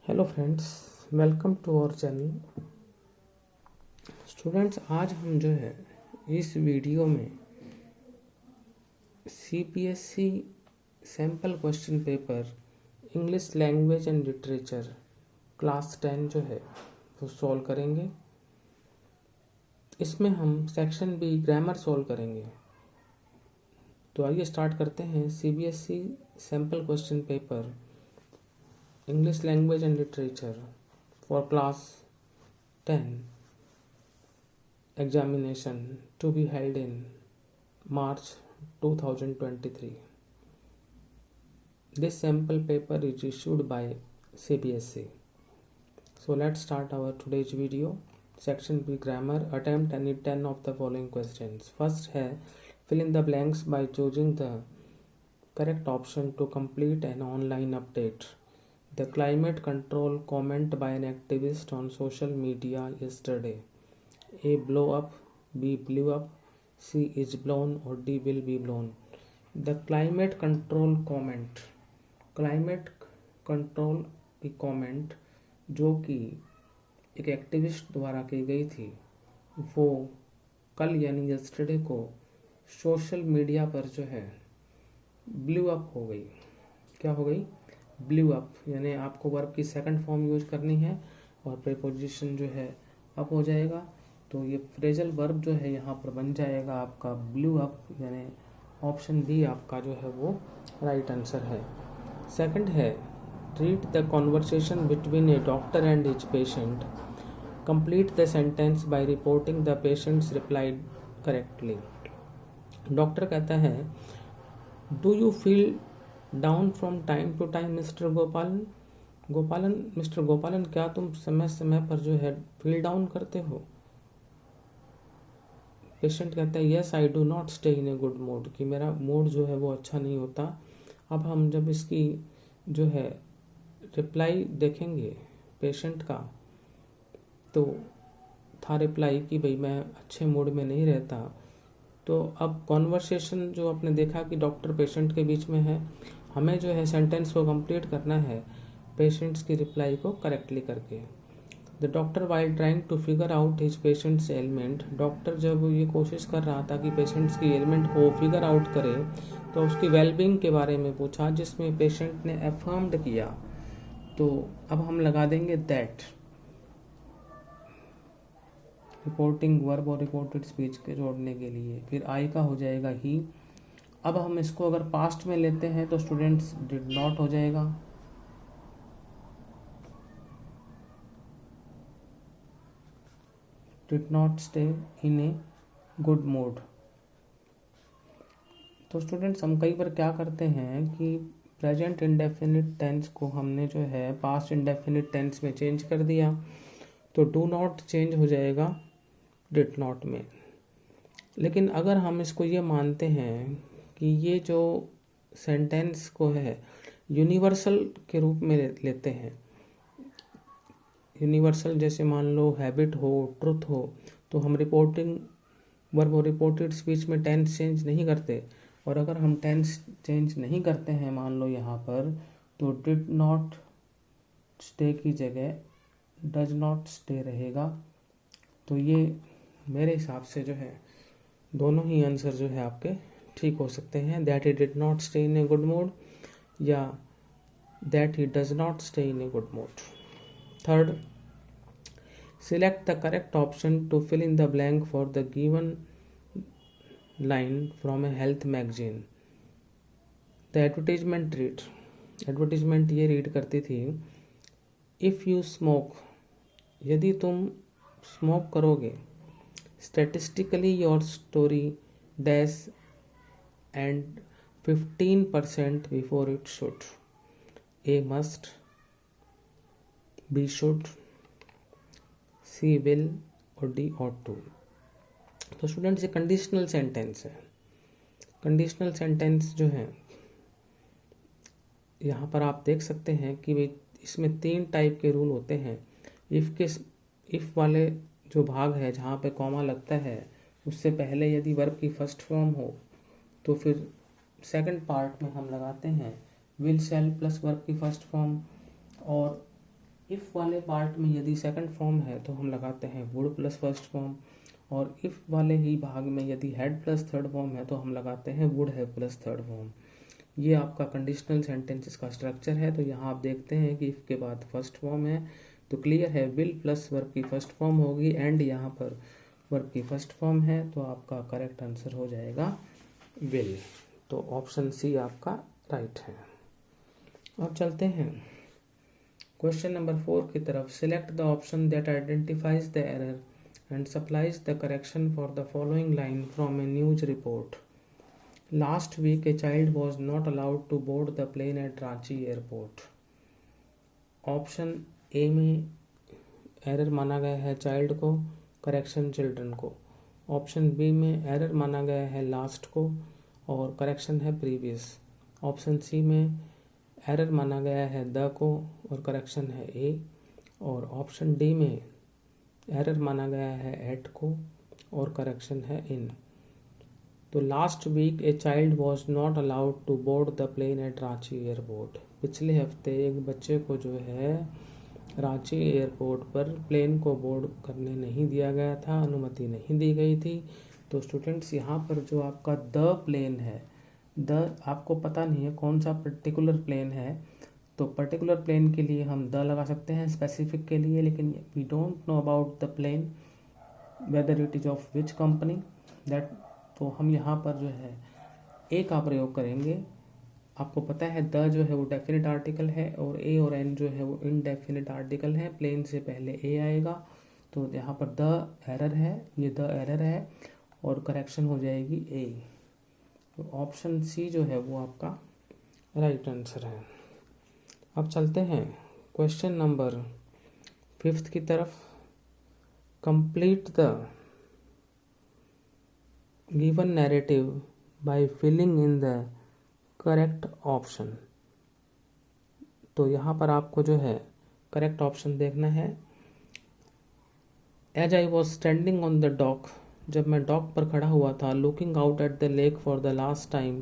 Hello friends, welcome to our channel. Students, आज हम जो है इस वीडियो में CPSC sample question paper English language and literature class 10 जो है वो सॉल्व करेंगे। इसमें हम सेक्शन बी ग्रामर सॉल्व करेंगे। तो आइए स्टार्ट करते हैं। CBSE sample question paper English Language and Literature for Class 10 examination to be held in March 2023. This sample paper is issued by CBSE. So let's start our today's video. Section B Grammar. Attempt any 10 of the following questions. First है fill in the blanks by choosing the correct option to complete an online update. The climate control comment by an activist on social media yesterday. A blow up, B blew up, C is blown or D will be blown. The climate control comment, climate control की comment जो कि एक activist द्वारा की गई थी, वो कल यानी yesterday को सोशल मीडिया पर जो है ब्लू अप हो गई। क्या हो गई? Blue up. यानी आपको वर्ब की सेकंड फॉर्म यूज करनी है और प्रीपोजिशन जो है अप हो जाएगा। तो ये फ्रेजल वर्ब जो है यहाँ पर बन जाएगा आपका ब्लू अप, यानी ऑप्शन बी आपका जो है वो राइट आंसर है। सेकंड है read the conversation between a doctor and his patient. Complete the sentence by reporting the patient's replied correctly. Doctor कहता है, do you feel down from time to time mister Gopalan, क्या तुम समय समय पर जो है फील डाउन करते हो? पेशेंट कहता है, yes I do not stay in a good mood, कि मेरा मूड जो है वो अच्छा नहीं होता। अब हम जब इसकी जो है रिप्लाई देखेंगे पेशेंट का, तो था रिप्लाई कि भाई मैं अच्छे मूड में नहीं रहता। तो अब कॉन्वर्सेशन जो आपने देखा कि डॉक्टर पेशेंट के बीच में है, हमें जो है सेंटेंस को कंप्लीट करना है पेशेंट्स की रिप्लाई को करेक्टली करके। The doctor while trying to figure out his patient's ailment. Doctor जब ये कोशिश कर रहा था कि पेशेंट्स की एलिमेंट को फिगर आउट करे, तो उसकी वेलबींग के बारे में पूछा, जिसमें पेशेंट ने एफर्म्ड किया। तो अब हम लगा देंगे दैट, रिपोर्टिंग वर्ब और रिपोर्टेड स्पीच के जोड़ने के लिए। फिर आई का हो जाएगा ही। अब हम इसको अगर पास्ट में लेते हैं तो स्टूडेंट्स डिड नॉट हो जाएगा। Did not stay in a good mood. तो स्टूडेंट्स हम कई बार क्या करते हैं कि प्रेजेंट इंडेफिनिट टेंस को हमने जो है पास्ट इंडेफिनिट टेंस में चेंज कर दिया, तो डू नॉट चेंज हो जाएगा डिड नॉट में। लेकिन अगर हम इसको ये मानते हैं कि ये जो सेंटेंस को है यूनिवर्सल के रूप में लेते हैं, यूनिवर्सल जैसे मान लो हैबिट हो, ट्रुथ हो, तो हम रिपोर्टिंग वर्ब और रिपोर्टेड स्पीच में टेंस चेंज नहीं करते। और अगर हम टेंस चेंज नहीं करते हैं मान लो यहाँ पर, तो डिड नॉट स्टे की जगह डज नॉट स्टे रहेगा। तो ये मेरे हिसाब से जो है दोनों ही आंसर जो है आपके ठीक हो सकते हैं। That he did not stay in a good mood या that he does not stay in a good mood. Third, select the correct option to fill in the blank for the given line from a health magazine. The advertisement read, advertisement ये read करती थी, if you smoke, यदि तुम smoke करोगे, statistically your story dash and 15% before it should. A must, B should, C will और D ought to। तो students ये conditional sentence है। कंडीशनल सेंटेंस जो है यहाँ पर आप देख सकते हैं कि भाई इसमें 3 टाइप के रूल होते हैं। इफ़ वाले जो भाग है जहाँ पे कॉमा लगता है, उससे पहले यदि वर्ब की फर्स्ट फॉर्म हो, तो फिर सेकंड पार्ट में हम लगाते हैं विल शैल प्लस वर्ब की फर्स्ट फॉर्म, और इफ़ वाले पार्ट में यदि सेकंड फॉर्म है तो हम लगाते हैं वुड प्लस फर्स्ट फॉर्म, और इफ़ वाले ही भाग में यदि हैड प्लस थर्ड फॉर्म है तो हम लगाते हैं would have plus third form. ये आपका कंडीशनल सेंटेंसेस का स्ट्रक्चर है। तो यहाँ आप देखते हैं कि इफ़ के बाद फर्स्ट फॉर्म है तो क्लियर है विल प्लस वर्ब की फर्स्ट फॉर्म होगी, एंड यहाँ पर वर्ब की फर्स्ट फॉर्म है तो आपका करेक्ट आंसर हो जाएगा विल। तो ऑप्शन सी आपका राइट है। अब चलते हैं क्वेश्चन नंबर 4 की तरफ। Select the option that identifies the error and supplies the correction for the following line from a news report. Last week a child was not allowed to board the plane at Ranchi airport. Option A में error माना गया है child को, correction children को। Option B में error माना गया है लास्ट को और करेक्शन है प्रीवियस। ऑप्शन सी में एरर माना गया है द को और करेक्शन है ए। और ऑप्शन डी में एरर माना गया है एट को और करेक्शन है इन। तो last week a child was not allowed to board the plane at Ranchi airport. पिछले हफ्ते एक बच्चे को जो है रांची एयरपोर्ट पर प्लेन को बोर्ड करने नहीं दिया गया था, अनुमति नहीं दी गई थी। तो स्टूडेंट्स यहाँ पर जो आपका द प्लेन है, द आपको पता नहीं है कौन सा पर्टिकुलर प्लेन है, तो पर्टिकुलर प्लेन के लिए हम द लगा सकते हैं स्पेसिफिक के लिए, लेकिन we don't know about the plane whether it is of which company that. तो हम यहाँ पर जो है ए का प्रयोग करेंगे। आपको पता है द जो है वो डेफिनेट आर्टिकल है और ए और एन जो है वो इनडेफिनेट आर्टिकल है। प्लेन से पहले ए आएगा, तो यहाँ पर द एरर है, ये द एरर है और करेक्शन हो जाएगी ए। तो ऑप्शन सी जो है वो आपका राइट आंसर है। अब चलते हैं क्वेश्चन नंबर 5 की तरफ। Complete the given narrative by filling in the correct option. तो यहाँ पर आपको जो है करेक्ट ऑप्शन देखना है। As I was standing on the dock, जब मैं डॉक पर खड़ा हुआ था, looking out at the lake for the last time,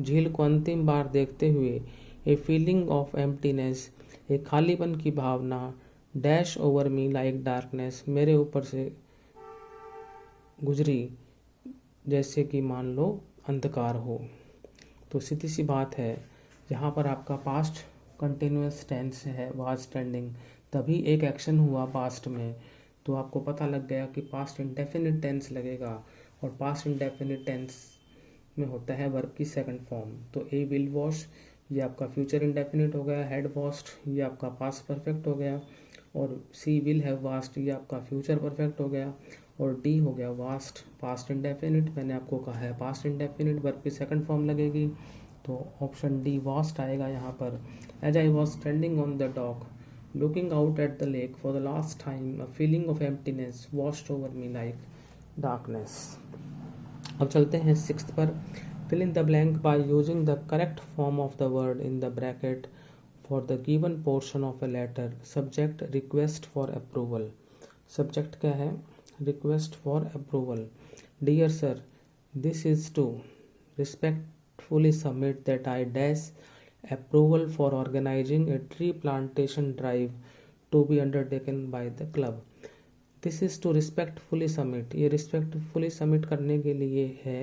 झील को अंतिम बार देखते हुए, ए फीलिंग ऑफ एम्प्टीनेस, एक खालीपन की भावना, dash over me like darkness, मेरे ऊपर से गुजरी जैसे कि मान लो अंधकार हो। तो सीधी सी बात है, यहाँ पर आपका पास्ट कंटिन्यूस टेंस है, वाज स्टैंडिंग, तभी एक एक्शन हुआ पास्ट में, तो आपको पता लग गया कि पास्ट इंडेफिनिट टेंस लगेगा और पास्ट इंडेफिनिट टेंस में होता है वर्ब की सेकंड फॉर्म। तो ए विल वॉश ये आपका फ्यूचर इंडेफिनिट हो गया, हैड वॉश्ड ये आपका पास्ट परफेक्ट हो गया, और सी विल हैव वास्ट ये आपका फ्यूचर परफेक्ट हो गया, और डी हो गया वास्ट पास्ट इंडेफिनिट। मैंने आपको कहा है पास्ट इंडेफिनिट वर्ब की सेकंड फॉर्म लगेगी, तो ऑप्शन डी वास्ट आएगा यहाँ पर। As I was standing on the dock looking out at the lake for the last time, a feeling of emptiness washed over me like darkness। अब चलते हैं 6th पर। fill in the blank by using the correct form of the word in the bracket for the given portion of a letter। subject request for approval। subject क्या है? request for approval। dear sir, this is to respectfully submit that I dash approval for organizing a tree plantation drive to be undertaken by the club। this is to respectfully submit, ये respectfully submit करने के लिए है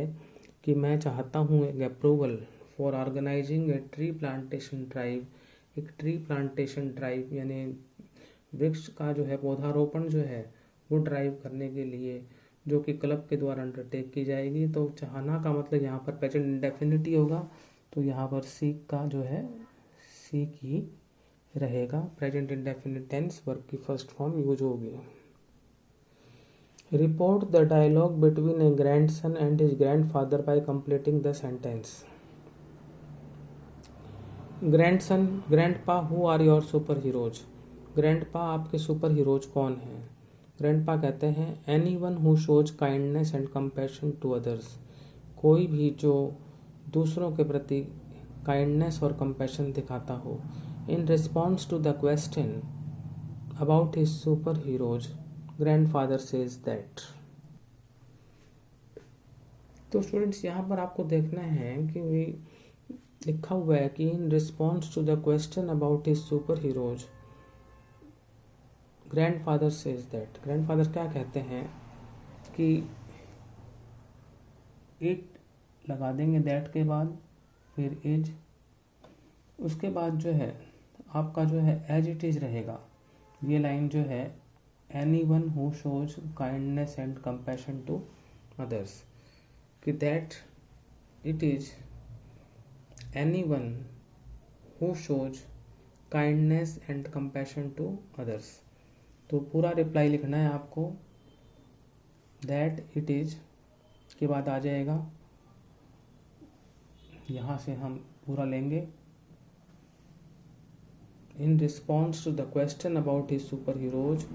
कि मैं चाहता हूँ एक approval for organising a tree plantation drive, एक ट्री प्लांटेशन ड्राइव यानी वृक्ष का जो है पौधारोपण जो है वो ड्राइव करने के लिए, जो कि क्लब के द्वारा अंडरटेक की जाएगी। तो चाहना का मतलब यहाँ पर प्रेजेंट इंडेफिनिट होगा, तो यहाँ पर सी का जो है सी की रहेगा, प्रेजेंट इंडेफिनिट टेंस वर्ब की फर्स्ट फॉर्म यूज होगी। Report the dialogue between a grandson and his grandfather by completing the sentence. Grandson, grandpa, who are your super heroes. Grandpa आपके सुपर हीरोज कौन हैं? Grandpa कहते हैं anyone who shows kindness and compassion to others, कोई भी जो दूसरों के प्रति काइंडनेस और कंपैशन दिखाता हो। In response to the question about his super heroes, grandfather says that. तो स्टूडेंट्स यहाँ पर आपको देखना है कि लिखा हुआ है कि in response to the question about his super heroes, grandfather says that, grandfather क्या कहते हैं कि इट लगा देंगे दैट के बाद, फिर इज, उसके बाद जो है आपका जो है एज इट इज रहेगा। ये लाइन जो है anyone who shows kindness and compassion to others, कि that it is anyone who shows kindness and compassion to others. तो पूरा रिप्लाई लिखना है आपको, दैट इट इज के बाद आ जाएगा, यहाँ से हम पूरा लेंगे, in response to the question about his super heroes,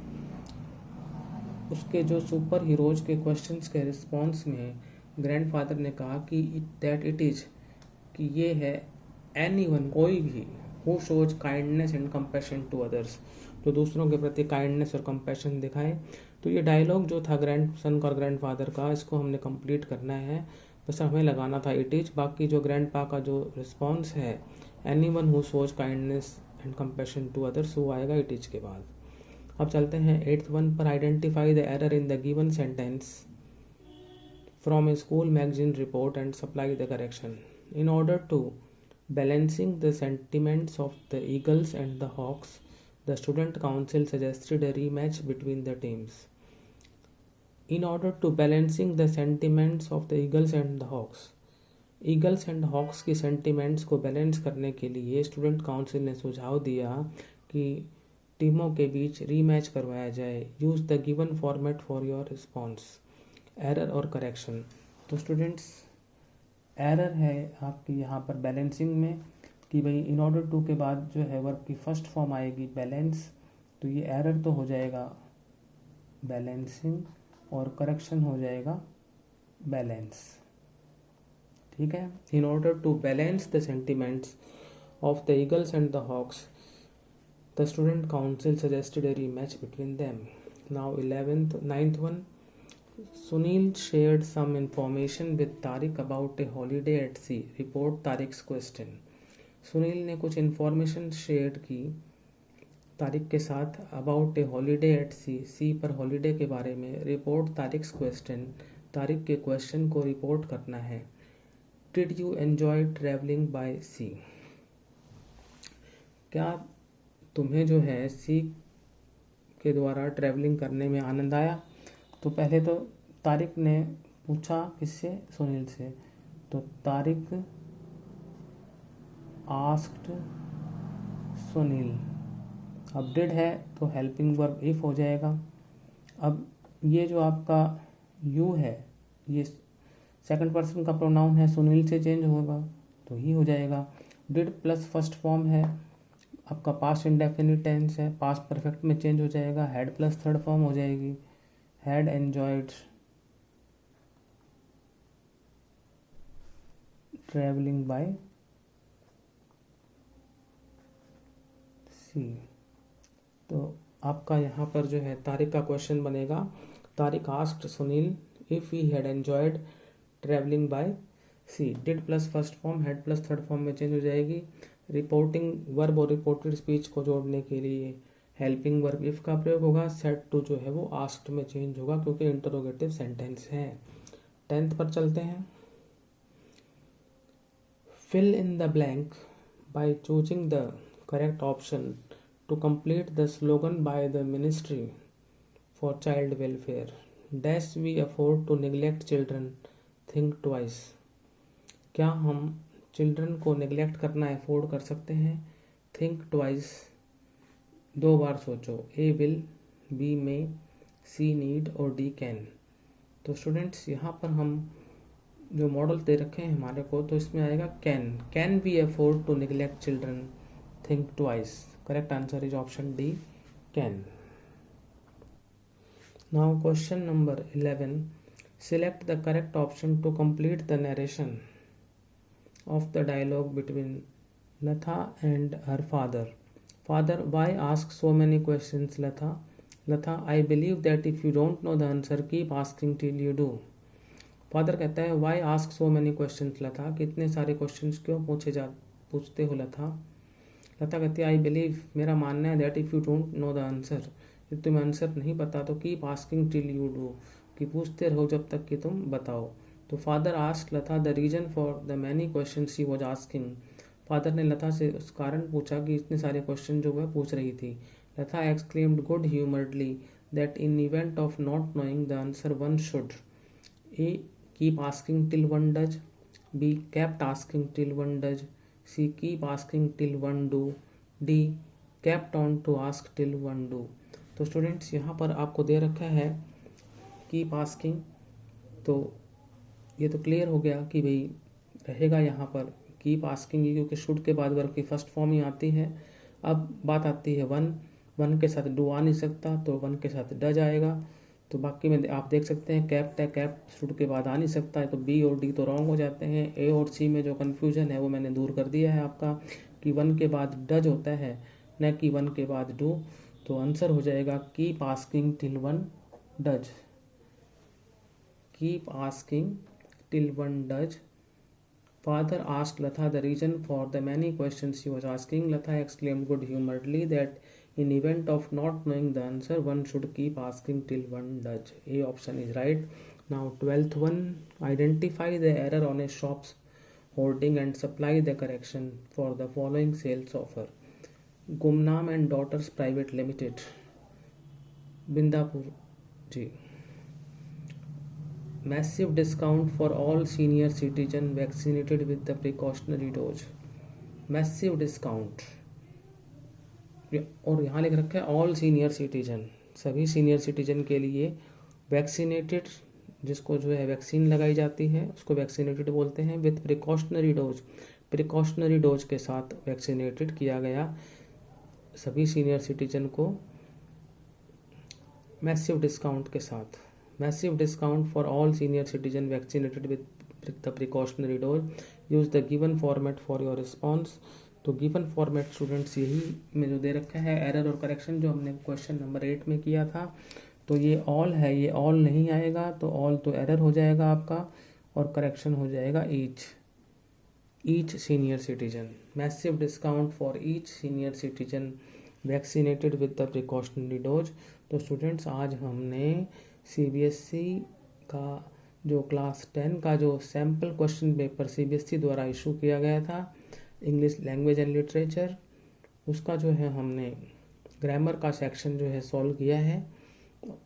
उसके जो सुपर हीरोज के क्वेश्चंस के रिस्पॉन्स में ग्रैंडफादर ने कहा कि दैट इट इज, कि ये है एनीवन, कोई भी, who shows kindness and compassion to others, जो दूसरों के प्रति काइंडनेस और कंपैशन दिखाए। तो ये डायलॉग जो था ग्रैंड सन और ग्रैंडफादर का, इसको हमने कंप्लीट करना है, बस हमें लगाना था इट इज। बाकी जो ग्रैंड पा का जो रिस्पॉन्स है anyone who shows kindness and compassion to others, वो आएगा इट इज के बाद। अब चलते हैं 8th वन पर, identify the error in the given sentence from a school magazine report and supply the correction. In order to balancing the sentiments of the eagles and the hawks, the student council suggested a rematch between the teams. In order to balancing the sentiments of the eagles and the hawks, eagles and hawks की sentiments को balance करने के लिए student council ने सुझाव दिया कि टीमों के बीच रीमैच करवाया जाए। Use the given format for your response, error और करेक्शन। तो स्टूडेंट्स एरर है आपकी यहाँ पर बैलेंसिंग में, कि भाई इन ऑर्डर टू के बाद जो है वर्ब की फर्स्ट फॉर्म आएगी बैलेंस, तो ये एरर तो हो जाएगा बैलेंसिंग और करेक्शन हो जाएगा बैलेंस, ठीक है। In order to balance the sentiments of the eagles and the hawks, the student council suggested a rematch between them. Now 9th one, Sunil shared some information with Tariq about a holiday at sea. Report Tariq's question. Sunil ने कुछ information share की तारिक के साथ about A holiday eight सी, सी पर holiday के बारे में। Report Tariqs question, Tariq के क्वेश्चन को रिपोर्ट करना है। Did you enjoy travelling by sea, क्या तुम्हें जो है सी के द्वारा ट्रैवलिंग करने में आनंद आया। तो पहले तो तारिक ने पूछा किससे, सुनील से, तो तारिक आस्क्ड सुनील। अब डिड है तो हेल्पिंग वर्ब इफ हो जाएगा। अब ये जो आपका यू है ये सेकंड पर्सन का प्रोनाउन है, सुनील से चेंज होगा तो ही हो जाएगा। डिड प्लस फर्स्ट फॉर्म है, आपका पास्ट इंडेफिनिट टेंस है, पास्ट परफेक्ट में चेंज हो जाएगा। हैड प्लस थर्ड फॉर्म हो जाएगी, हैड एंजॉयड ट्रैवलिंग बाय सी। तो आपका यहाँ पर जो है तारिक का क्वेश्चन बनेगा, Tariq asked Sunil if he had enjoyed travelling by sea. Did plus first form, had plus third form में चेंज हो जाएगी। रिपोर्टिंग वर्ब और रिपोर्टेड स्पीच को जोड़ने के लिए हेल्पिंग वर्ब इफ का प्रयोग होगा। सेड टू जो है वो आस्क्ड में चेंज होगा क्योंकि इंटरोगेटिव सेंटेंस है। 10th पर चलते हैं। Fill in the blank by choosing the correct option to complete the slogan by the Ministry for Child Welfare. Dash we afford to neglect children, think twice. क्या हम children को neglect करना afford कर सकते हैं। थिंक ट्वाइस, दो बार सोचो। ए will, B में, सी नीड और डी कैन। तो स्टूडेंट्स यहाँ पर हम जो मॉडल दे रखे हैं हमारे को, तो इसमें आएगा can we afford to neglect children, think twice. Correct answer is option D, can. Now question number 11. Select the correct option to complete the narration of the dialogue between Latha and her father. Father, why ask so many questions, Latha? Latha, I believe that if you don't know the answer, keep asking till you do. Father कहता है why ask so many questions, Latha? कितने सारे questions क्यों पूछते हो लता। लता कहती है I believe, मेरा मानना है, that if you don't know the answer, यदि तुम्हें आंसर नहीं पता तो keep asking till you do, कि पूछते रहो जब तक कि तुम बताओ। तो father asked Lata the reason for the many question she was asking, father ने लता से उस कारण पूछा कि इतने सारे क्वेश्चन जो वह पूछ रही थी। Lata exclaimed good humouredly that in event of not knowing the answer one should A keep asking till one does, B kept asking till one does, C keep asking till one do, D kept on to ask till one do. तो students यहाँ पर आपको दे रखा है keep asking, तो ये तो clear हो गया कि भाई रहेगा यहाँ पर कीप आस्किंग, क्योंकि शुड के बाद वर्ब की फर्स्ट फॉर्म ही आती है। अब बात आती है वन के साथ डू आ नहीं सकता, तो वन के साथ डज आएगा। तो बाकी में आप देख सकते हैं कैप्ट है, कैप्ट शुड के बाद आ नहीं सकता है, तो बी और डी तो रॉन्ग हो जाते हैं। ए और सी में जो कन्फ्यूजन है वो मैंने दूर कर दिया है आपका, कि वन के बाद डज होता है न कि वन के बाद डू। तो आंसर हो जाएगा keep asking till one does, keep asking till one does. Father asked Latha the reason for the many questions she was asking. Latha exclaimed good humoredly that in event of not knowing the answer one should keep asking till one does. A option is right. Now 12th one, identify the error on a shop's hoarding and supply the correction for the following sales offer. Gumnam and Daughters Private Limited, Bindapur ji. Massive discount for all senior citizen vaccinated with the precautionary dose. Massive discount, और यहाँ लिख रखा है all senior citizen, सभी senior citizen के लिए vaccinated, जिसको जो है वैक्सीन लगाई जाती है उसको वैक्सीनेटेड बोलते हैं, with precautionary dose, precautionary dose के साथ वैक्सीनेटेड किया गया सभी सीनियर सिटीजन को मैसिव डिस्काउंट के साथ। Massive discount for all senior citizen vaccinated with the precautionary dose. Use the given format for your response. तो given format स्टूडेंट्स यही में जो दे रखा है एरर और करेक्शन, जो हमने क्वेश्चन नंबर 8 में किया था। तो ये ऑल है, ये ऑल नहीं आएगा, तो ऑल तो एरर हो जाएगा आपका, और करेक्शन हो जाएगा each senior citizen. Massive discount for each senior citizen vaccinated with the precautionary dose. तो स्टूडेंट्स आज हमने CBSE का जो क्लास 10 का जो सैम्पल क्वेश्चन पेपर CBSE द्वारा इशू किया गया था इंग्लिश लैंग्वेज एंड लिटरेचर, उसका जो है हमने ग्रामर का सेक्शन जो है सॉल्व किया है।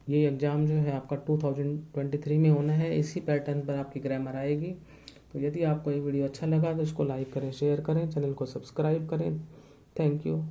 ये एग्ज़ाम जो है आपका 2023 में होना है, इसी पैटर्न पर आपकी ग्रामर आएगी। तो यदि आपको ये वीडियो अच्छा लगा तो इसको लाइक करें, शेयर करें, चैनल को सब्सक्राइब करें। Thank you.